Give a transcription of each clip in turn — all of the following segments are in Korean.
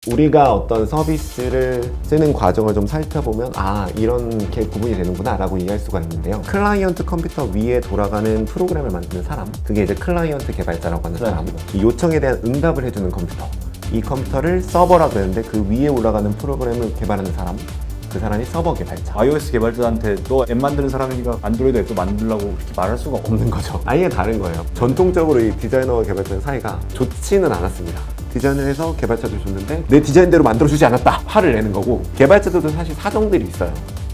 우리가 어떤 서비스를 쓰는 과정을 좀 살펴보면 이렇게 구분이 되는구나 라고 이해할 수가 있는데요. 클라이언트 컴퓨터 위에 돌아가는 프로그램을 만드는 사람, 그게 이제 클라이언트 개발자라고 하는 사람, 이 요청에 대한 응답을 해주는 컴퓨터, 이 컴퓨터를 서버라고 하는데 그 위에 올라가는 프로그램을 개발하는 사람, 그 사람이 서버 개발자. iOS 개발자한테 너 앱 만드는 사람이니까 안드로이드 앱도 만들라고 이렇게 말할 수가 없는 거죠. 아예 다른 거예요. 전통적으로 이 디자이너와 개발자의 사이가 좋지는 않았습니다. 디자인을 해서 개발자들 줬는데 내 디자인대로 만들어주지 않았다, 화를 내는 거고, 개발자들도 사실 사정들이 있어요.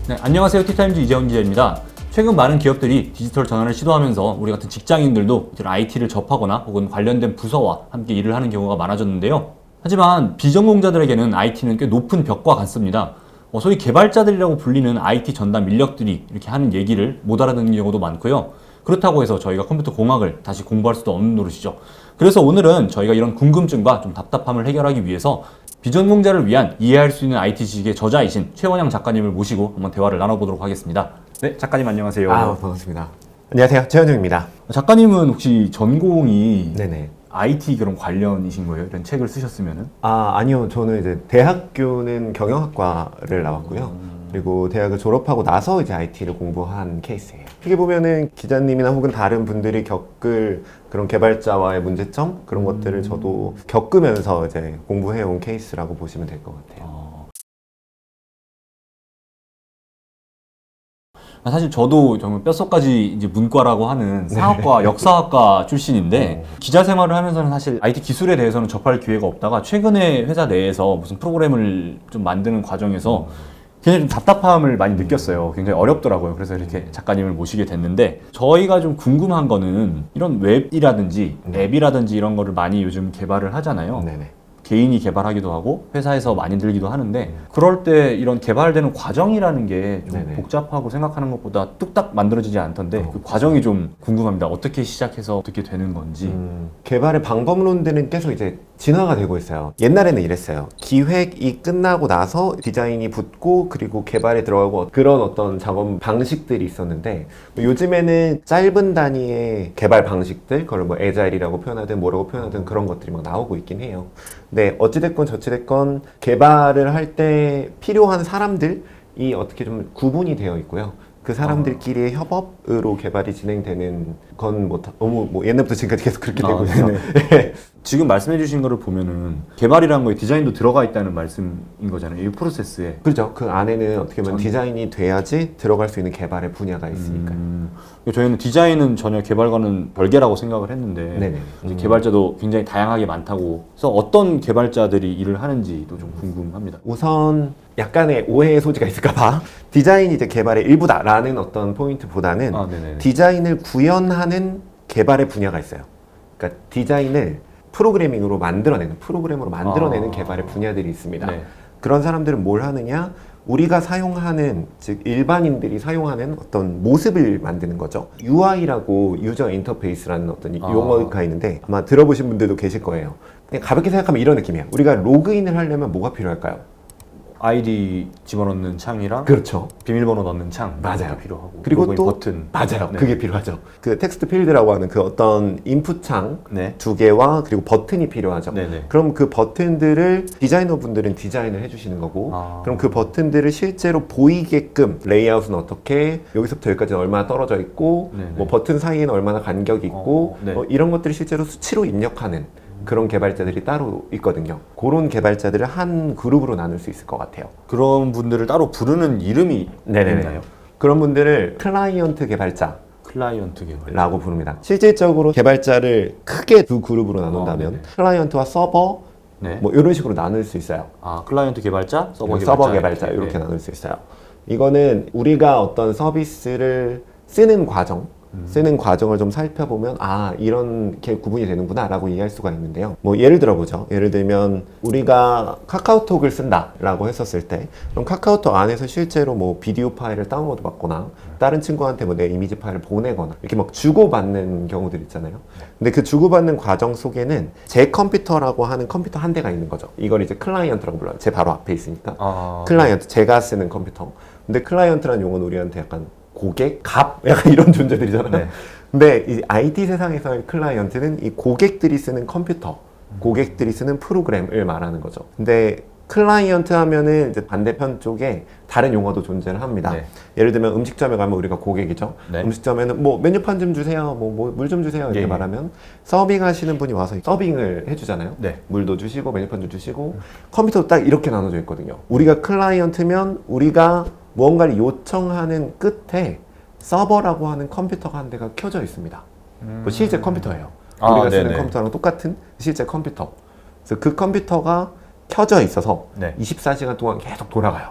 네, 안녕하세요. 티타임즈 이재훈 기자입니다. 최근 많은 기업들이 디지털 전환을 시도하면서 우리 같은 직장인들도 이런 IT를 접하거나 혹은 관련된 부서와 함께 일을 하는 경우가 많아졌는데요. 하지만 비전공자들에게는 IT는 꽤 높은 벽과 같습니다. 소위 개발자들이라고 불리는 IT 전담 인력들이 이렇게 하는 얘기를 못 알아듣는 경우도 많고요. 그렇다고 해서 저희가 컴퓨터 공학을 다시 공부할 수도 없는 노릇이죠. 그래서 오늘은 저희가 이런 궁금증과 좀 답답함을 해결하기 위해서 비전공자를 위한 이해할 수 있는 IT 지식의 저자이신 최원영 작가님을 모시고 한번 대화를 나눠보도록 하겠습니다. 네, 작가님 안녕하세요. 반갑습니다. 안녕하세요, 최현영입니다. 작가님은 혹시 전공이 네네. IT 그런 관련이신 거예요? 이런 책을 쓰셨으면은? 아니요. 저는 이제 대학교는 경영학과를 나왔고요. 그리고 대학을 졸업하고 나서 이제 IT를 공부한 케이스예요. 어떻게 보면은 기자님이나 혹은 다른 분들이 겪을 그런 개발자와의 문제점, 그런 것들을 저도 겪으면서 이제 공부해온 케이스라고 보시면 될 것 같아요. 사실 저도 정말 뼛속까지 이제 문과라고 하는 상학과, 역사학과 출신인데 기자 생활을 하면서는 사실 IT 기술에 대해서는 접할 기회가 없다가 최근에 회사 내에서 무슨 프로그램을 좀 만드는 과정에서 굉장히 좀 답답함을 많이 느꼈어요. 굉장히 어렵더라고요. 그래서 이렇게 작가님을 모시게 됐는데 저희가 좀 궁금한 거는 이런 웹이라든지 앱이라든지 이런 거를 많이 요즘 개발을 하잖아요. 네네. 개인이 개발하기도 하고 회사에서 많이 들기도 하는데 그럴 때 이런 개발되는 과정이라는 게 좀 복잡하고 생각하는 것보다 뚝딱 만들어지지 않던데 그 과정이 좀 궁금합니다. 어떻게 시작해서 어떻게 되는 건지. 개발의 방법론들은 계속 이제 진화가 되고 있어요. 옛날에는 이랬어요. 기획이 끝나고 나서 디자인이 붙고 그리고 개발에 들어가고 그런 어떤 작업 방식들이 있었는데 요즘에는 짧은 단위의 개발 방식들, 그걸 뭐 애자일이라고 표현하든 뭐라고 표현하든 그런 것들이 막 나오고 있긴 해요. 네, 어찌됐건 저찌됐건 개발을 할 때 필요한 사람들이 어떻게 좀 구분이 되어 있고요. 그 사람들끼리의 협업으로 개발이 진행되는 건 뭐 너무 옛날부터 지금까지 계속 그렇게 되고 있어요. 네. 지금 말씀해 주신 거를 보면은 개발이라는 거에 디자인도 들어가 있다는 말씀인 거잖아요. 이 프로세스에. 그렇죠. 그 안에는 어떻게 보면 디자인이 돼야지 들어갈 수 있는 개발의 분야가 있으니까요. 저희는 디자인은 전혀 개발과는 별개라고 생각을 했는데 네네. 이제 개발자도 굉장히 다양하게 많다고 그래서 어떤 개발자들이 일을 하는지도 좀 궁금합니다. 우선 약간의 오해의 소지가 있을까봐 디자인이 이제 개발의 일부다라는 어떤 포인트보다는 디자인을 구현하는 개발의 분야가 있어요. 그러니까 디자인을 프로그래밍으로 만들어내는 개발의 분야들이 있습니다. 네. 그런 사람들은 뭘 하느냐? 우리가 사용하는, 즉 일반인들이 사용하는 어떤 모습을 만드는 거죠. UI라고 유저 인터페이스라는 어떤 용어가 있는데 아마 들어보신 분들도 계실 거예요. 그냥 가볍게 생각하면 이런 느낌이에요. 우리가 로그인을 하려면 뭐가 필요할까요? 아이디 집어넣는 창이랑 그렇죠. 비밀번호 넣는 창 맞아요. 필요하고 그리고 또 버튼 맞아요. 그게 필요하죠. 그 텍스트 필드라고 하는 그 어떤 인풋 창 두 네. 개와 그리고 버튼이 필요하죠. 네네. 그럼 그 버튼들을 디자이너 분들은 디자인을 해주시는 거고 그럼 그 버튼들을 실제로 보이게끔 레이아웃은 어떻게 여기서부터 여기까지는 얼마나 떨어져 있고 뭐 버튼 사이에는 얼마나 간격이 있고 이런 것들을 실제로 수치로 입력하는 그런 개발자들이 따로 있거든요. 그런 개발자들을 한 그룹으로 나눌 수 있을 것 같아요. 그런 분들을 따로 부르는 이름이 있나요? 그런 분들을 클라이언트 개발자 클라이언트 개발 라고 부릅니다. 실질적으로 개발자를 크게 두 그룹으로 나눈다면 클라이언트와 서버 뭐 이런 식으로 나눌 수 있어요. 클라이언트 개발자, 서버 개발자 이렇게 나눌 수 있어요. 이거는 우리가 어떤 서비스를 쓰는 과정을 좀 살펴보면 이렇게 구분이 되는구나 라고 이해할 수가 있는데요. 뭐 예를 들어보죠. 예를 들면 우리가 카카오톡을 쓴다 라고 했었을 때 그럼 카카오톡 안에서 실제로 뭐 비디오 파일을 다운로드 받거나 다른 친구한테 뭐 내 이미지 파일을 보내거나 이렇게 막 주고받는 경우들 있잖아요. 근데 그 주고받는 과정 속에는 제 컴퓨터라고 하는 컴퓨터 한 대가 있는 거죠. 이걸 이제 클라이언트라고 불러요. 제 바로 앞에 있으니까 클라이언트, 제가 쓰는 컴퓨터. 근데 클라이언트라는 용어는 우리한테 약간 고객, 약간 이런 존재들이잖아요. 근데 이 IT 세상에서의 클라이언트는 이 고객들이 쓰는 컴퓨터, 고객들이 쓰는 프로그램을 말하는 거죠. 근데 클라이언트 하면은 이제 반대편 쪽에 다른 용어도 존재를 합니다. 네. 예를 들면 음식점에 가면 우리가 고객이죠. 네. 음식점에는 뭐 메뉴판 좀 주세요, 뭐 물 좀 주세요 이렇게 예, 예. 말하면 서빙하시는 분이 와서 서빙을 해주잖아요. 네. 물도 주시고 메뉴판도 주시고 컴퓨터도 딱 이렇게 나눠져 있거든요. 우리가 클라이언트면 우리가 무언가를 요청하는 끝에 서버라고 하는 컴퓨터가 한 대가 켜져 있습니다. 뭐 실제 컴퓨터예요. 아, 우리가 쓰는 네네. 컴퓨터랑 똑같은 실제 컴퓨터. 그래서 그 컴퓨터가 켜져 있어서 네. 24시간 동안 계속 돌아가요.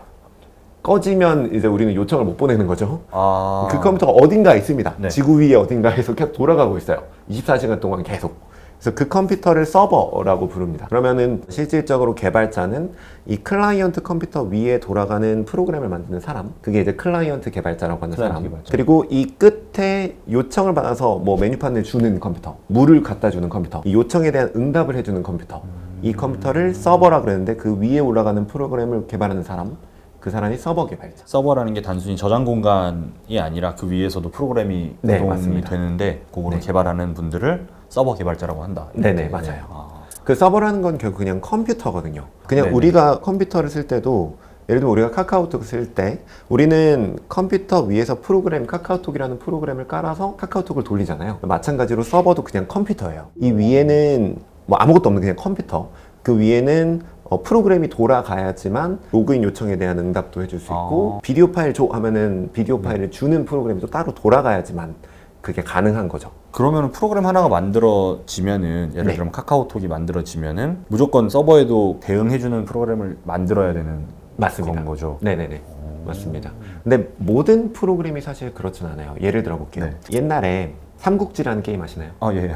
꺼지면 이제 우리는 요청을 못 보내는 거죠. 아. 그 컴퓨터가 어딘가에 있습니다. 네. 지구 위에 어딘가에서 계속 돌아가고 있어요. 24시간 동안 계속. 그래서 그 컴퓨터를 서버라고 부릅니다. 그러면은 실질적으로 개발자는 이 클라이언트 컴퓨터 위에 돌아가는 프로그램을 만드는 사람, 그게 이제 클라이언트 개발자라고 하는 클라이언트 사람. 개발자. 그리고 이 끝에 요청을 받아서 뭐 메뉴판을 주는 컴퓨터, 물을 갖다 주는 컴퓨터, 이 요청에 대한 응답을 해주는 컴퓨터. 이 컴퓨터를 서버라 그랬는데 그 위에 올라가는 프로그램을 개발하는 사람, 그 사람이 서버 개발자. 서버라는 게 단순히 저장 공간이 아니라 그 위에서도 프로그램이 네, 구동이 맞습니다. 되는데 그거를 네. 개발하는 분들을 서버 개발자라고 한다. 네네, 이렇게. 맞아요. 아. 그 서버라는 건 결국 그냥 컴퓨터거든요. 그냥 네네. 우리가 컴퓨터를 쓸 때도 예를 들면 우리가 카카오톡 쓸 때 우리는 컴퓨터 위에서 프로그램, 카카오톡이라는 프로그램을 깔아서 카카오톡을 돌리잖아요. 마찬가지로 서버도 그냥 컴퓨터예요. 이 위에는 뭐 아무것도 없는 그냥 컴퓨터. 그 위에는 프로그램이 돌아가야지만 로그인 요청에 대한 응답도 해줄 수 있고 비디오 파일 줘 하면은 비디오 파일을 주는 프로그램이 또 따로 돌아가야지만 그게 가능한 거죠. 그러면 프로그램 하나가 만들어지면은 예를 네. 들면 카카오톡이 만들어지면은 무조건 서버에도 대응해주는 프로그램을 만들어야 되는 맞습니다. 그런 거죠. 네네네. 맞습니다. 근데 모든 프로그램이 사실 그렇진 않아요. 예를 들어 볼게요. 네. 옛날에 삼국지라는 게임 아시나요? 아 예.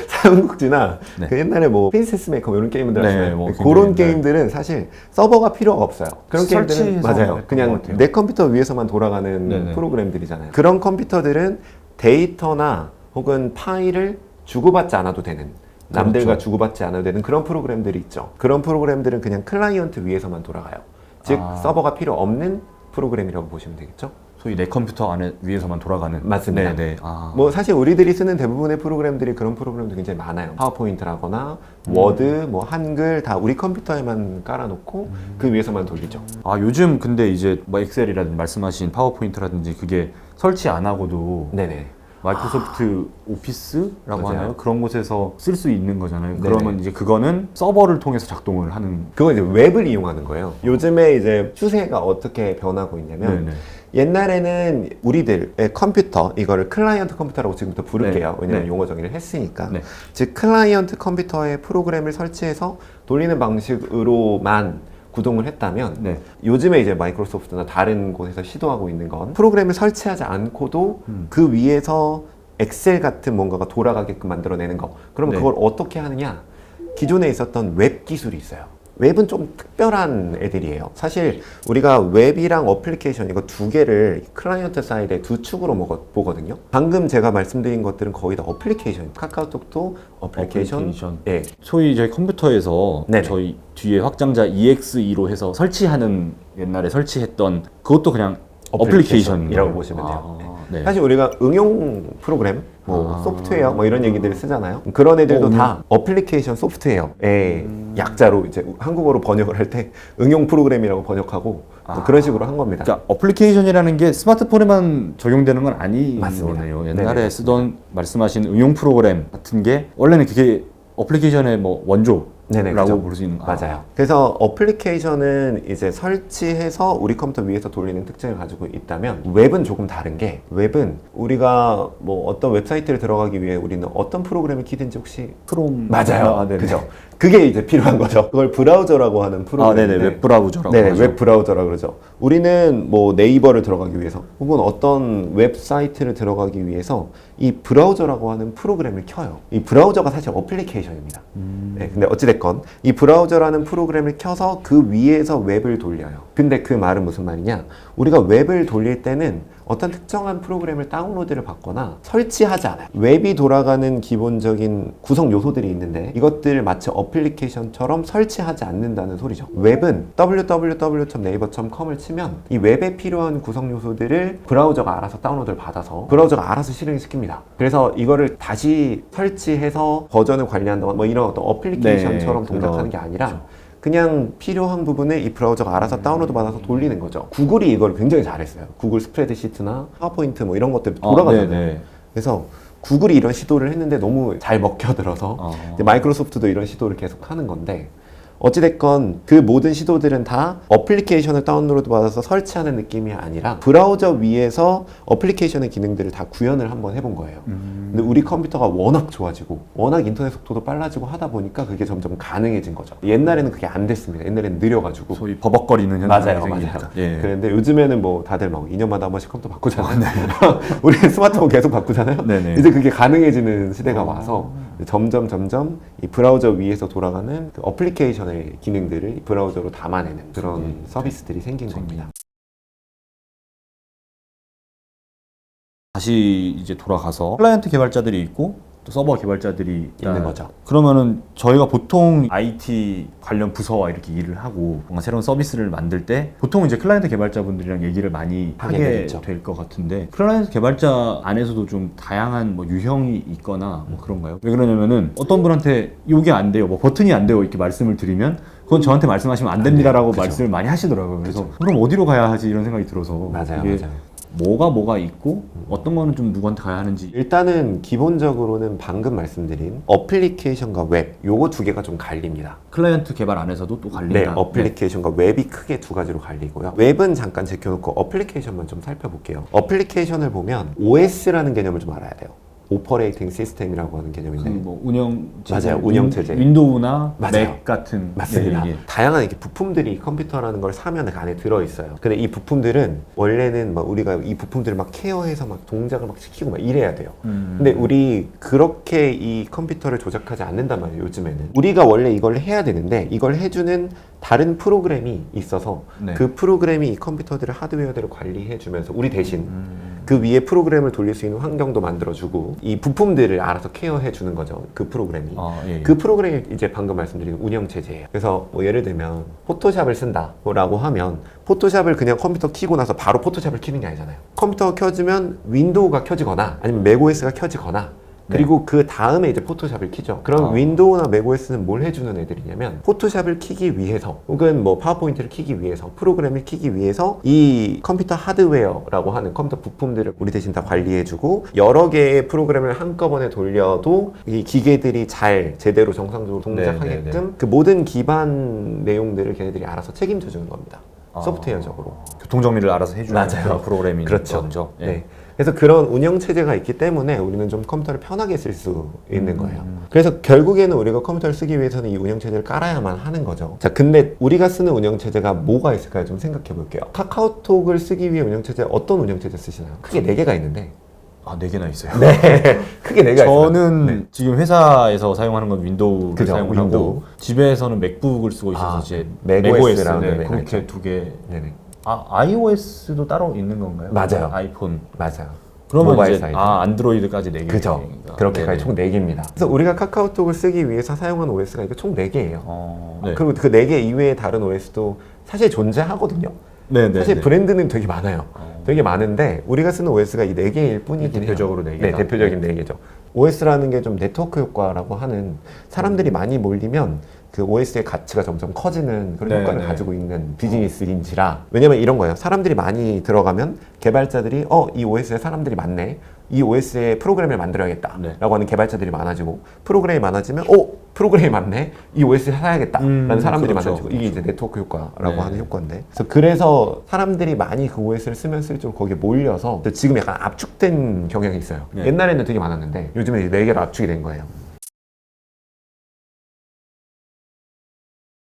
삼국지나 네. 그 옛날에 뭐 프린세스 메이커 뭐 이런 게임들 네, 아시나요? 뭐 그런 굉장히, 게임들은 사실 서버가 필요가 없어요. 그런 게임들은 설치해서 맞아요. 그런 것 그냥 같아요. 내 컴퓨터 위에서만 돌아가는 네네. 프로그램들이잖아요. 그런 컴퓨터들은 데이터나 혹은 파일을 주고받지 않아도 되는 남들과 그렇죠. 주고받지 않아도 되는 그런 프로그램들이 있죠. 그런 프로그램들은 그냥 클라이언트 위에서만 돌아가요. 즉 서버가 필요 없는 프로그램이라고 보시면 되겠죠. 소위 내 컴퓨터 안에 위에서만 돌아가는. 맞습니다. 네네. 아. 뭐 사실 우리들이 쓰는 대부분의 프로그램들이 그런 프로그램도 굉장히 많아요. 파워포인트라거나 워드, 뭐 한글 다 우리 컴퓨터에만 깔아놓고 그 위에서만 돌리죠. 아 요즘 근데 이제 뭐 엑셀이라든지 말씀하신 파워포인트라든지 그게 설치 안 하고도 네네. 마이크로소프트 오피스라고 맞아요. 하나요? 그런 곳에서 쓸 수 있는 거잖아요. 네네. 그러면 이제 그거는 서버를 통해서 작동을 하는. 그거 이제 웹을 이용하는 거예요. 요즘에 이제 추세가 어떻게 변하고 있냐면 네네. 옛날에는 우리들의 컴퓨터 이거를 클라이언트 컴퓨터라고 지금부터 부를게요. 네. 왜냐면 네. 용어 정의를 했으니까. 네. 즉 클라이언트 컴퓨터에 프로그램을 설치해서 돌리는 방식으로만 구동을 했다면 네. 요즘에 이제 마이크로소프트나 다른 곳에서 시도하고 있는 건 프로그램을 설치하지 않고도 그 위에서 엑셀 같은 뭔가가 돌아가게끔 만들어내는 거. 그러면 네. 그걸 어떻게 하느냐? 기존에 있었던 웹 기술이 있어요. 웹은 좀 특별한 애들이에요. 사실 우리가 웹이랑 어플리케이션 이거 두 개를 클라이언트 사이드의 두 축으로 보거든요. 방금 제가 말씀드린 것들은 거의 다 어플리케이션. 카카오톡도 어플리케이션. 예. 소위 저희 컴퓨터에서 네네. 저희 뒤에 확장자 EXE로 해서 설치하는 옛날에 설치했던 그것도 그냥 어플리케이션이라고 어플리케이션이라고 보시면 돼요. 네. 사실 우리가 응용 프로그램, 뭐 아. 소프트웨어 뭐 이런 얘기들을 쓰잖아요. 그런 애들도 다 어플리케이션 소프트웨어의 약자로 이제 한국어로 번역을 할 때 응용 프로그램이라고 번역하고 뭐 그런 식으로 한 겁니다. 그러니까 어플리케이션이라는 게 스마트폰에만 적용되는 건 아닌 맞습니다. 거네요. 옛날에 네네. 쓰던 말씀하신 응용 프로그램 같은 게 원래는 그게 어플리케이션의 뭐 원조라고 네네, 그죠. 볼 수 있는. 맞아요. 그래서 어플리케이션은 이제 설치해서 우리 컴퓨터 위에서 돌리는 특징을 가지고 있다면 웹은 조금 다른 게 웹은 우리가 뭐 어떤 웹사이트를 들어가기 위해 우리는 어떤 프로그램을 키든지 혹시 크롬. 맞아요. 아, 네네. 그죠. 그게 이제 필요한 거죠. 그걸 브라우저라고 하는 프로그램인데 네네. 웹브라우저라고 네, 하죠. 웹 브라우저라고 그러죠. 우리는 뭐 네이버를 들어가기 위해서 혹은 어떤 웹사이트를 들어가기 위해서 이 브라우저라고 하는 프로그램을 켜요. 이 브라우저가 사실 어플리케이션입니다. 네, 근데 어찌됐건 이 브라우저라는 프로그램을 켜서 그 위에서 웹을 돌려요. 근데 그 말은 무슨 말이냐? 우리가 웹을 돌릴 때는 어떤 특정한 프로그램을 다운로드를 받거나 설치하지 않아요. 웹이 돌아가는 기본적인 구성 요소들이 있는데 이것들을 마치 어플리케이션처럼 설치하지 않는다는 소리죠. 웹은 www.naver.com을 치면 이 웹에 필요한 구성 요소들을 브라우저가 알아서 다운로드를 받아서 브라우저가 알아서 실행을 시킵니다. 그래서 이거를 다시 설치해서 버전을 관리한다거나 뭐 이런 어떤 어플리케이션처럼 네, 동작하는 게 아니라 그냥 필요한 부분에 이 브라우저가 알아서 다운로드 받아서 돌리는 거죠. 구글이 이걸 굉장히 잘했어요. 구글 스프레드시트나 파워포인트 뭐 이런 것들 돌아가잖아요. 네네. 그래서 구글이 이런 시도를 했는데 너무 잘 먹혀들어서 이제 마이크로소프트도 이런 시도를 계속 하는 건데 어찌됐건 그 모든 시도들은 다 어플리케이션을 다운로드 받아서 설치하는 느낌이 아니라 브라우저 위에서 어플리케이션의 기능들을 다 구현을 한번 해본 거예요. 근데 우리 컴퓨터가 워낙 좋아지고 워낙 인터넷 속도도 빨라지고 하다 보니까 그게 점점 가능해진 거죠. 옛날에는 그게 안 됐습니다. 옛날에는 느려가지고. 소위 버벅거리는 현상이 맞아요, 생기니까. 맞아요. 예. 그런데 요즘에는 뭐 다들 막 2년마다 한 번씩 컴퓨터 바꾸잖아요. 우리 스마트폰 계속 바꾸잖아요. 네네. 이제 그게 가능해지는 시대가 와서 점점 이 브라우저 위에서 돌아가는 그 어플리케이션의 기능들을 브라우저로 담아내는 그런 서비스들이 생긴 겁니다. 다시 이제 돌아가서 클라이언트 개발자들이 있고 또 서버 개발자들이 있는 거죠. 그러면은 저희가 보통 IT 관련 부서와 이렇게 일을 하고 뭔가 새로운 서비스를 만들 때 보통 이제 클라이언트 개발자분들이랑 얘기를 많이 하게 하게 되겠죠. 될 것 같은데 클라이언트 개발자 안에서도 좀 다양한 뭐 유형이 있거나 뭐 그런가요? 왜 그러냐면은 어떤 분한테 이게 안 돼요, 뭐 버튼이 안 돼요 이렇게 말씀을 드리면 그건 저한테 말씀하시면 안 됩니다라고 그죠. 말씀을 많이 하시더라고요. 그래서 그럼 어디로 가야 하지 이런 생각이 들어서 맞아요, 이게 맞아요. 뭐가 있고 어떤 거는 좀 누구한테 가야 하는지 일단은 기본적으로는 방금 말씀드린 어플리케이션과 웹 요거 두 개가 좀 갈립니다. 클라이언트 개발 안에서도 또 갈린다. 네, 어플리케이션과 웹이 크게 두 가지로 갈리고요. 웹은 잠깐 제껴놓고 어플리케이션만 좀 살펴볼게요. 어플리케이션을 보면 OS라는 개념을 좀 알아야 돼요. 오퍼레이팅 시스템이라고 하는 개념인데 뭐 운영 체제, 맞아요, 운영 체제. 윈도우나 맞아요. 맥 같은 맞습니다. 예, 예. 다양한 이렇게 부품들이 컴퓨터라는 걸 사면 그 안에 들어 있어요. 근데 이 부품들은 원래는 막 우리가 이 부품들을 막 케어해서 막 동작을 막 시키고 막 이래야 돼요. 근데 우리 그렇게 이 컴퓨터를 조작하지 않는단 말이에요. 요즘에는 우리가 원래 이걸 해야 되는데 이걸 해주는 다른 프로그램이 있어서 네. 그 프로그램이 이 컴퓨터들을 하드웨어들을 관리해주면서 우리 대신 그 위에 프로그램을 돌릴 수 있는 환경도 만들어주고 이 부품들을 알아서 케어해주는 거죠. 그 프로그램이. 예. 그 프로그램이 이제 방금 말씀드린 운영체제예요. 그래서 뭐 예를 들면 포토샵을 쓴다라고 하면 포토샵을 그냥 컴퓨터 켜고 나서 바로 포토샵을 켜는 게 아니잖아요. 컴퓨터가 켜지면 윈도우가 켜지거나 아니면 맥OS가 켜지거나 그리고 그 다음에 이제 포토샵을 키죠. 그럼 윈도우나 맥OS는 뭘 해주는 애들이냐면 포토샵을 키기 위해서 혹은 뭐 파워포인트를 키기 위해서 프로그램을 키기 위해서 이 컴퓨터 하드웨어라고 하는 컴퓨터 부품들을 우리 대신 다 관리해주고 여러 개의 프로그램을 한꺼번에 돌려도 이 기계들이 잘 제대로 정상적으로 동작하게끔 그 모든 기반 내용들을 걔네들이 알아서 책임져 주는 겁니다. 소프트웨어적으로. 교통 정리를 알아서 해주는 맞아요. 그런 프로그램인 그렇죠. 거죠. 예. 네. 그래서 그런 운영 체제가 있기 때문에 우리는 좀 컴퓨터를 편하게 쓸 수 있는 거예요. 그래서 결국에는 우리가 컴퓨터를 쓰기 위해서는 이 운영 체제를 깔아야만 하는 거죠. 자, 근데 우리가 쓰는 운영 체제가 뭐가 있을까요? 좀 생각해 볼게요. 카카오톡을 쓰기 위해 운영 체제 어떤 운영 체제 쓰시나요? 크게 4개가 있는데. 아, 4개나 있어요. 네. 크게 4개가 있어요. 저는 지금 회사에서 사용하는 건 윈도우를 그죠, 사용을 윈도우. 하고 집에서는 맥북을 쓰고 있어서 이제 맥OS랑 네, 맥 그렇게 있죠. 2개. 네네. iOS도 따로 있는 건가요? 맞아요. 아이폰. 맞아요. 그러면 모바일 이제 사이즈. 안드로이드까지 4개. 그죠. 그렇게까지 총 4개입니다. 그래서 우리가 카카오톡을 쓰기 위해서 사용하는 OS가 이거 총 4개예요. 네. 그리고 그 4개 이외의 다른 OS도 사실 존재하거든요. 네, 사실 브랜드는 되게 많아요. 되게 많은데 우리가 쓰는 OS가 이 4개일 뿐이긴 해요. 대표적으로 4개다. 네, 대표적인 4개죠. OS라는 게 좀 네트워크 효과라고 하는 사람들이 많이 몰리면 그 OS의 가치가 점점 커지는 그런 네, 효과를 네. 가지고 있는 비즈니스인지라. 왜냐면 이런 거예요. 사람들이 많이 들어가면 개발자들이 이 OS에 사람들이 많네. 이 OS에 프로그램을 만들어야겠다. 네. 라고 하는 개발자들이 많아지고 프로그램이 많아지면 프로그램이 많네. 이 OS 사야겠다. 라는 사람들이 그렇죠. 많아지고 이게 이제 네트워크 효과라고 네. 하는 효과인데 그래서 사람들이 많이 그 OS를 쓰면 쓸수록 거기에 몰려서 지금 약간 압축된 경향이 있어요. 네. 옛날에는 되게 많았는데 요즘에 4개로 압축이 된 거예요.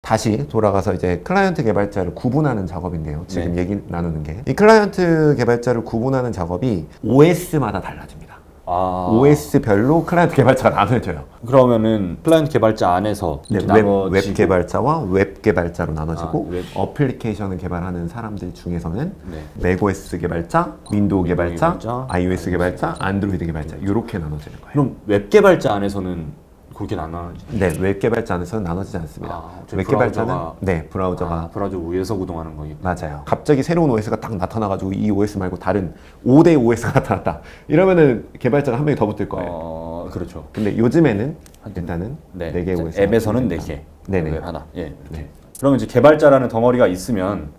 다시 돌아가서 이제 클라이언트 개발자를 구분하는 작업인데요. 지금 얘기 나누는 게 이 클라이언트 개발자를 구분하는 작업이 OS마다 달라집니다. OS별로 클라이언트 개발자가 나눠져요. 그러면은 클라이언트 개발자 안에서 네, 이렇게 웹 개발자와 웹 개발자로 나눠지고 웹. 어플리케이션을 개발하는 사람들 중에서는 네. 맥OS 개발자, 윈도우 개발자, 개발자, iOS 개발자, 안드로이드 개발자 이렇게 나눠지는 거예요. 그럼 웹 개발자 안에서는 그렇게 나눠지? 네, 웹 개발자 안에서는 나눠지지 않습니다. 저희 웹 개발자는 브라우저가- 브라우저가 브라우저 위에서 구동하는 거겠 맞아요. 갑자기 새로운 OS가 딱 나타나가지고 이 OS 말고 다른 5대 OS가 나타났다. 이러면은 개발자가 한 명이 더 붙을 거예요. 그렇죠. 근데 요즘에는 일단은 네. 4개 OS. 앱에서는 4개. 네네. 웹 하나. 예. 이렇게. 네. 그러면 이제 개발자라는 덩어리가 있으면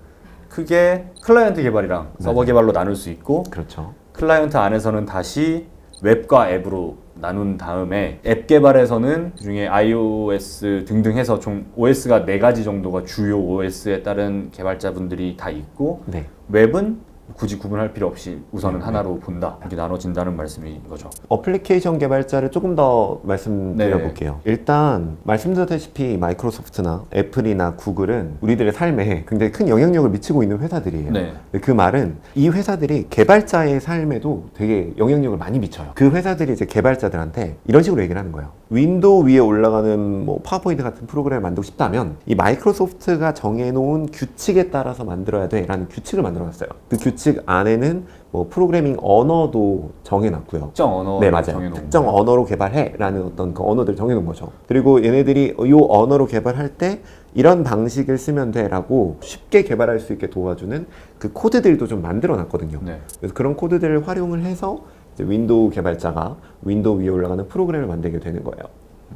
크게 클라이언트 개발이랑 서버 개발로 나눌 수 있고 그렇죠. 클라이언트 안에서는 다시 웹과 앱으로 나눈 다음에 앱 개발에서는 그중에 iOS 등등 해서 총 OS가 4가지 정도가 주요 OS에 따른 개발자분들이 다 있고 네. 웹은 굳이 구분할 필요 없이 우선은 하나로 본다. 이렇게 나눠진다는 말씀인 거죠. 어플리케이션 개발자를 조금 더 말씀드려 네. 볼게요. 일단 말씀드렸다시피 마이크로소프트나 애플이나 구글은 우리들의 삶에 굉장히 큰 영향력을 미치고 있는 회사들이에요. 네. 근데 그 말은 이 회사들이 개발자의 삶에도 되게 영향력을 많이 미쳐요. 그 회사들이 이제 개발자들한테 이런 식으로 얘기를 하는 거예요. 윈도우 위에 올라가는 뭐 파워포인트 같은 프로그램을 만들고 싶다면 이 마이크로소프트가 정해놓은 규칙에 따라서 만들어야 돼라는 규칙을 만들어놨어요. 그 규칙 안에는 뭐 프로그래밍 언어도 정해놨고요. 특정 언어 네, 맞아요. 정해놓은 특정 언어로 개발해라는 어떤 그 언어들을 정해놓은 거죠. 그리고 얘네들이 이 언어로 개발할 때 이런 방식을 쓰면 돼라고 쉽게 개발할 수 있게 도와주는 그 코드들도 좀 만들어놨거든요. 네. 그래서 그런 코드들을 활용을 해서 이제 윈도우 개발자가 윈도우 위에 올라가는 프로그램을 만들게 되는 거예요.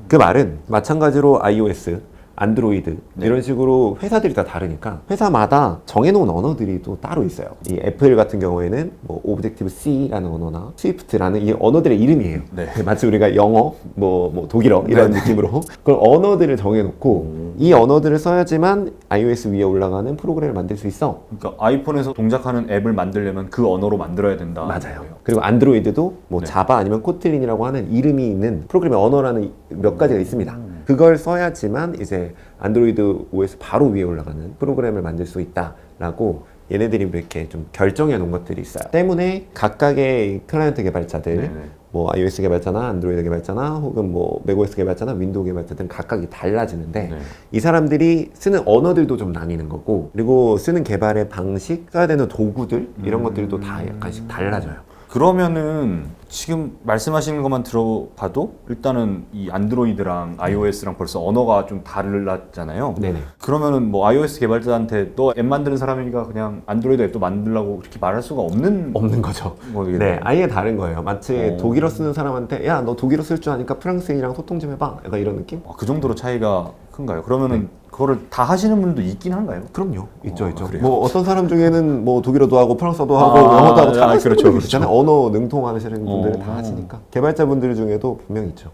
그 말은 마찬가지로 iOS, 안드로이드 네. 이런 식으로 회사들이 다 다르니까 회사마다 정해놓은 언어들이 또 따로 있어요. 이 애플 같은 경우에는 뭐 오브젝티브 C라는 언어나 스위프트라는 이 언어들의 이름이에요. 네. 마치 우리가 영어, 뭐 독일어 이런 느낌으로 그런 언어들을 정해놓고 이 언어들을 써야지만 iOS 위에 올라가는 프로그램을 만들 수 있어. 그러니까 아이폰에서 동작하는 앱을 만들려면 그 언어로 만들어야 된다. 맞아요. 그리고 안드로이드도 뭐 네. 자바 아니면 코틀린이라고 하는 이름이 있는 프로그래밍 언어라는 몇 가지가 있습니다. 그걸 써야지만 이제 안드로이드 OS 바로 위에 올라가는 프로그램을 만들 수 있다라고 얘네들이 이렇게 좀 결정해 놓은 것들이 있어요. 때문에 각각의 클라이언트 개발자들 네네. 뭐 iOS 개발자나 안드로이드 개발자나 혹은 뭐 맥OS 개발자나 윈도우 개발자들은 각각이 달라지는데 네. 이 사람들이 쓰는 언어들도 좀 나뉘는 거고 그리고 쓰는 개발의 방식, 써야 되는 도구들 이런 것들도 다 약간씩 달라져요. 그러면은 지금 말씀하시는 것만 들어봐도 일단은 이 안드로이드랑 iOS랑 벌써 언어가 좀 달랐잖아요. 네네. 그러면은 뭐 iOS 개발자한테 너 앱 만드는 사람이니까 그냥 안드로이드 앱도 만들라고 이렇게 말할 수가 없는 거죠. 거겠네요. 네, 아예 다른 거예요. 마치 어. 독일어 쓰는 사람한테 야, 너 독일어 쓸 줄 아니까 프랑스인이랑 소통 좀 해봐. 약간 이런 느낌? 그 정도로 차이가 큰가요? 그러면은 그거를 다 하시는 분도 있긴 한가요? 그럼요. 있죠, 있죠. 그래요? 뭐 어떤 사람 중에는 뭐 독일어도 하고 프랑스어도 하고 아, 영어도 하고 다 하시는 그렇죠, 분들 그렇죠. 있잖아요. 언어 능통하시는 분들은 다 어. 하시니까. 개발자분들 중에도 분명히 있죠.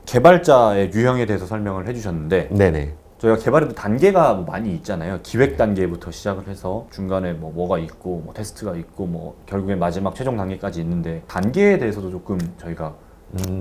개발자의 유형에 대해서 설명을 해주셨는데 네네. 저희가 개발에도 단계가 뭐 많이 있잖아요. 기획 단계부터 시작을 해서 중간에 뭐가 있고 뭐 테스트가 있고 뭐 결국엔 마지막 최종 단계까지 있는데 단계에 대해서도 조금 저희가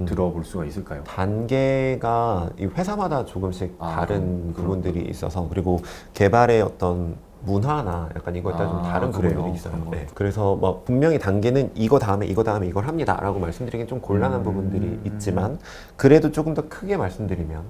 들어볼 수가 있을까요? 단계가 이 회사마다 조금씩 다른 그럼. 부분들이 있어서 그리고 개발의 어떤 문화나 약간 이거에 따라 좀 다른 그래요? 부분들이 있어요. 그런 거. 네. 그래서 뭐 분명히 단계는 이거 다음에 이걸 합니다라고 말씀드리긴 좀 곤란한 부분들이 있지만 그래도 조금 더 크게 말씀드리면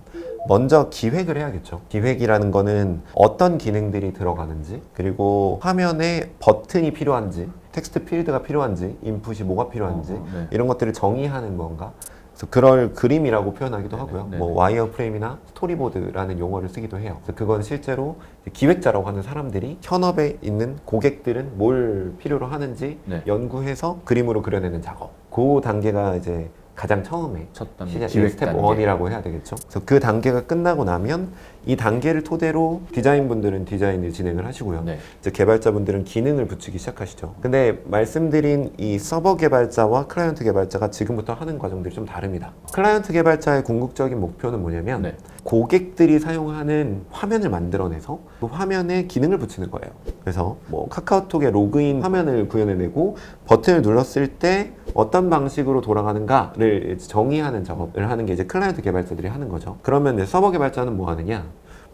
먼저 기획을 해야겠죠. 기획이라는 거는 어떤 기능들이 들어가는지 그리고 화면에 버튼이 필요한지 텍스트 필드가 필요한지 인풋이 뭐가 필요한지 네. 이런 것들을 정의하는 건가 그래서 그럴 그림이라고 표현하기도 하고요. 네네. 뭐 와이어 프레임이나 스토리보드라는 용어를 쓰기도 해요. 그래서 그건 실제로 기획자라고 하는 사람들이 현업에 있는 고객들은 뭘 필요로 하는지 네. 연구해서 그림으로 그려내는 작업. 그 단계가 이제 가장 처음에 첫 단계, 시작, 기획 스텝 단계. 1이라고 해야 되겠죠. 그래서 그 단계가 끝나고 나면 이 단계를 토대로 디자인분들은 디자인을 진행을 하시고요. 네. 이제 개발자분들은 기능을 붙이기 시작하시죠. 근데 말씀드린 이 서버 개발자와 클라이언트 개발자가 지금부터 하는 과정들이 좀 다릅니다. 클라이언트 개발자의 궁극적인 목표는 뭐냐면 네. 고객들이 사용하는 화면을 만들어내서 그 화면에 기능을 붙이는 거예요. 그래서 뭐 카카오톡의 로그인 화면을 구현해내고 버튼을 눌렀을 때 어떤 방식으로 돌아가는가를 정의하는 작업을 하는 게 이제 클라이언트 개발자들이 하는 거죠. 그러면 이제 서버 개발자는 뭐 하느냐?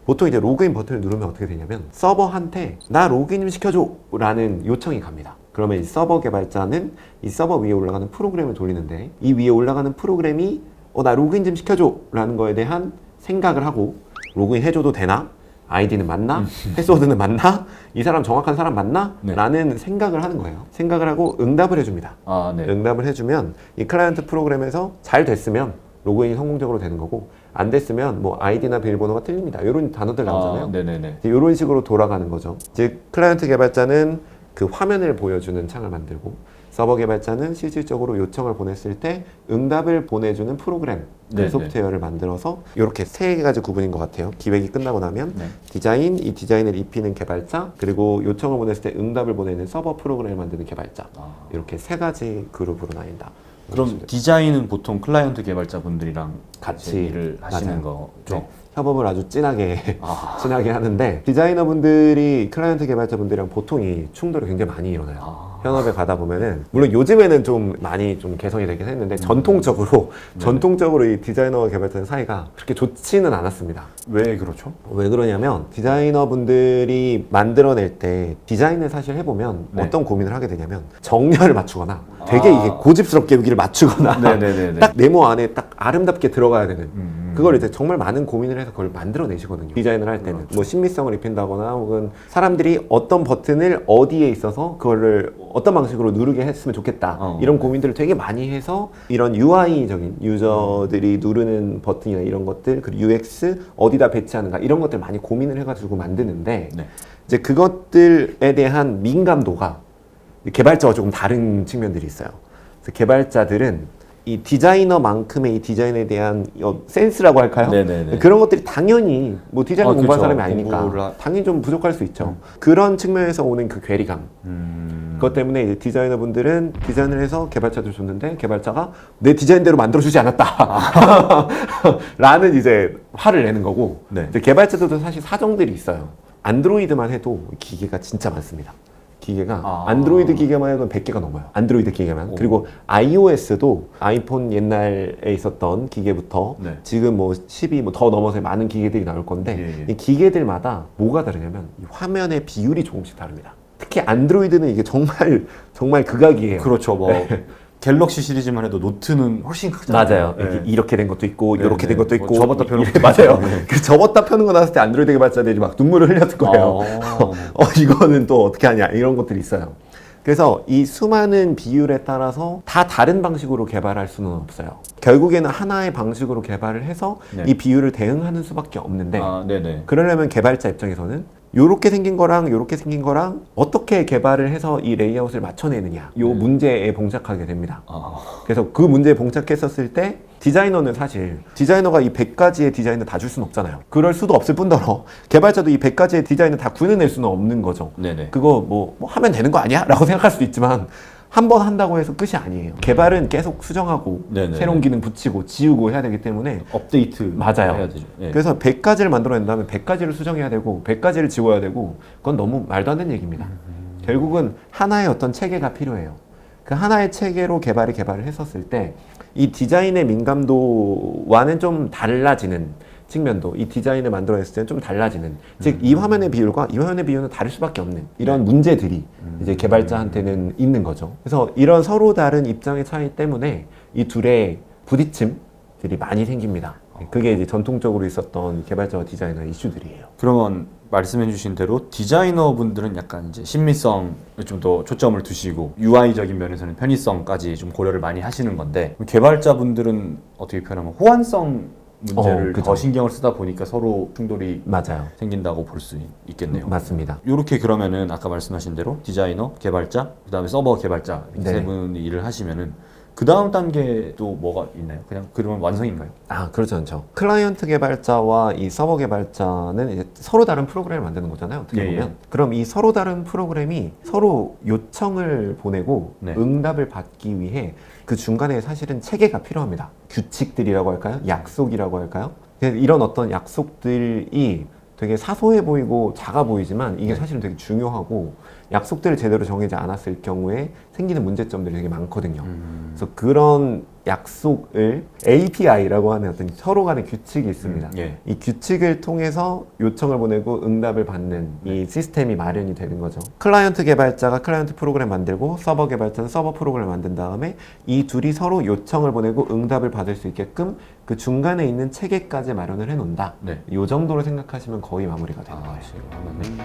보통 이제 로그인 버튼을 누르면 어떻게 되냐면 서버한테 나 로그인 좀 시켜줘 라는 요청이 갑니다. 그러면 이 서버 개발자는 이 서버 위에 올라가는 프로그램을 돌리는데 이 위에 올라가는 프로그램이 나 로그인 좀 시켜줘 라는 거에 대한 생각을 하고 로그인 해줘도 되나? 아이디는 맞나? 패스워드는 맞나? 이 사람 정확한 사람 맞나? 네. 라는 생각을 하는 거예요. 생각을 하고 응답을 해줍니다. 네. 응답을 해주면 이 클라이언트 프로그램에서 잘 됐으면 로그인이 성공적으로 되는 거고 안 됐으면 뭐 아이디나 비밀번호가 틀립니다. 이런 단어들 나오잖아요. 네네네. 이런 식으로 돌아가는 거죠. 즉 클라이언트 개발자는 그 화면을 보여주는 창을 만들고 서버 개발자는 실질적으로 요청을 보냈을 때 응답을 보내주는 프로그램, 네네. 소프트웨어를 만들어서 이렇게 세 가지 구분인 것 같아요. 기획이 끝나고 나면 네. 디자인, 이 디자인을 입히는 개발자, 그리고 요청을 보냈을 때 응답을 보내는 서버 프로그램을 만드는 개발자. 이렇게 세 가지 그룹으로 나뉜다. 그럼 디자인은 보통 클라이언트 개발자분들이랑 같이 이제 일을 하시는 맞아요. 거죠? 네. 협업을 아주 진하게 진하게 하는데 디자이너분들이 클라이언트 개발자분들이랑 보통 이 충돌이 굉장히 많이 일어나요. 현업에 가다 보면은 물론 요즘에는 좀 많이 좀 개선이 되긴 했는데 전통적으로 이 디자이너와 개발자 사이가 그렇게 좋지는 않았습니다. 왜 그렇죠? 왜 그러냐면 디자이너분들이 만들어낼 때 디자인을 사실 해보면 네. 어떤 고민을 하게 되냐면 정렬을 맞추거나 되게 이게 고집스럽게 여기를 맞추거나 네네네네. 딱 네모 안에 딱 아름답게 들어가야 되는 그걸 이제 정말 많은 고민을 해서 그걸 만들어내시거든요. 디자인을 할 때는 뭐 신미성을 입힌다거나 혹은 사람들이 어떤 버튼을 어디에 있어서 그거를 어떤 방식으로 누르게 했으면 좋겠다 이런 고민들을 되게 많이 해서 이런 UI적인 유저들이 누르는 버튼이나 이런 것들 그리고 UX 어디다 배치하는가 이런 것들 많이 고민을 해가지고 만드는데 네. 이제 그것들에 대한 민감도가 개발자와 조금 다른 측면들이 있어요. 그래서 개발자들은 이 디자이너만큼의 이 디자인에 대한 센스라고 할까요? 네네네. 그런 것들이 당연히 뭐 디자인을 공부한 그쵸. 사람이 아니니까 공부를 당연히 좀 부족할 수 있죠. 그런 측면에서 오는 그 괴리감. 그것 때문에 이제 디자이너분들은 디자인을 해서 개발자들 줬는데 개발자가 내 디자인대로 만들어주지 않았다. 라는 이제 화를 내는 거고 네. 이제 개발자들도 사실 사정들이 있어요. 안드로이드만 해도 기계가 진짜 많습니다. 기계가 안드로이드 기계만 해도 100개가 넘어요. 안드로이드 기계만. 그리고 iOS도 아이폰 옛날에 있었던 기계부터 네. 지금 뭐 10이 뭐 더 넘어서 많은 기계들이 나올 건데 이 기계들마다 뭐가 다르냐면 이 화면의 비율이 조금씩 다릅니다. 특히 안드로이드는 이게 정말 극악이에요. 그렇죠. 뭐 갤럭시 시리즈만 해도 노트는 훨씬 크잖아요. 맞아요. 이렇게 된 것도 있고 네, 이렇게 된 네. 것도 있고 뭐 접었다 펴는 것도 맞아요. 있고. 그 접었다 펴는 거 나왔을 때 안드로이드 개발자들이 막 눈물을 흘렸을 거예요. 이거는 또 어떻게 하냐 이런 것들이 있어요. 그래서 이 수많은 비율에 따라서 다 다른 방식으로 개발할 수는 없어요. 결국에는 하나의 방식으로 개발을 해서 네. 이 비율을 대응하는 수밖에 없는데 네네. 그러려면 개발자 입장에서는 요렇게 생긴 거랑 요렇게 생긴 거랑 어떻게 개발을 해서 이 레이아웃을 맞춰내느냐 요 문제에 봉착하게 됩니다. 그래서 그 문제에 봉착했었을 때 디자이너는 사실 디자이너가 이 100가지의 디자인을 다 줄 수는 없잖아요. 그럴 수도 없을 뿐더러 개발자도 이 100가지의 디자인을 다 구현해낼 수는 없는 거죠. 네네. 그거 뭐 하면 되는 거 아니야? 라고 생각할 수도 있지만 한 번 한다고 해서 끝이 아니에요. 개발은 계속 수정하고 네네네. 새로운 기능 붙이고 지우고 해야 되기 때문에 업데이트 맞아요. 해야 되죠. 네. 그래서 100가지를 만들어낸다면 100가지를 수정해야 되고 100가지를 지워야 되고 그건 너무 말도 안 되는 얘기입니다. 결국은 하나의 어떤 체계가 필요해요. 그 하나의 체계로 개발을 했었을 때 이 디자인의 민감도와는 좀 달라지는 측면도 이 디자인을 만들어냈을 때는 좀 달라지는 즉 이 화면의 비율과 이 화면의 비율은 다를 수밖에 없는 이런 문제들이 이제 개발자한테는 있는 거죠. 그래서 이런 서로 다른 입장의 차이 때문에 이 둘의 부딪힘들이 많이 생깁니다. 그게 이제 전통적으로 있었던 개발자와 디자이너의 이슈들이에요. 그러면 말씀해주신 대로 디자이너분들은 약간 이제 신미성을 좀 더 초점을 두시고 UI적인 면에서는 편의성까지 좀 고려를 많이 하시는 건데 개발자분들은 어떻게 표현하면 호환성 문제를 그죠. 더 신경을 쓰다 보니까 서로 충돌이 맞아요. 생긴다고 볼 수 있겠네요. 맞습니다. 이렇게 그러면은 아까 말씀하신 대로 디자이너, 개발자, 그다음에 서버 개발자 이렇게 네. 세 분이 일을 하시면은 그 다음 단계 또 뭐가 있나요? 그냥 그러면 완성인가요? 그렇지 않죠. 클라이언트 개발자와 이 서버 개발자는 이제 서로 다른 프로그램을 만드는 거잖아요. 어떻게 예, 보면. 그럼 이 서로 다른 프로그램이 서로 요청을 보내고 네. 응답을 받기 위해 그 중간에 사실은 체계가 필요합니다. 규칙들이라고 할까요? 약속이라고 할까요? 이런 어떤 약속들이 되게 사소해 보이고 작아 보이지만 이게 사실은 되게 중요하고 약속들을 제대로 정하지 않았을 경우에 생기는 문제점들이 되게 많거든요. 그래서 그런 약속을 API라고 하는 어떤 서로 간의 규칙이 있습니다. 예. 이 규칙을 통해서 요청을 보내고 응답을 받는 이 시스템이 마련이 되는 거죠. 클라이언트 개발자가 클라이언트 프로그램 만들고 서버 개발자는 서버 프로그램 만든 다음에 이 둘이 서로 요청을 보내고 응답을 받을 수 있게끔 그 중간에 있는 체계까지 마련을 해놓는다. 네. 이 정도로 생각하시면 거의 마무리가 되는 거예요. 그러면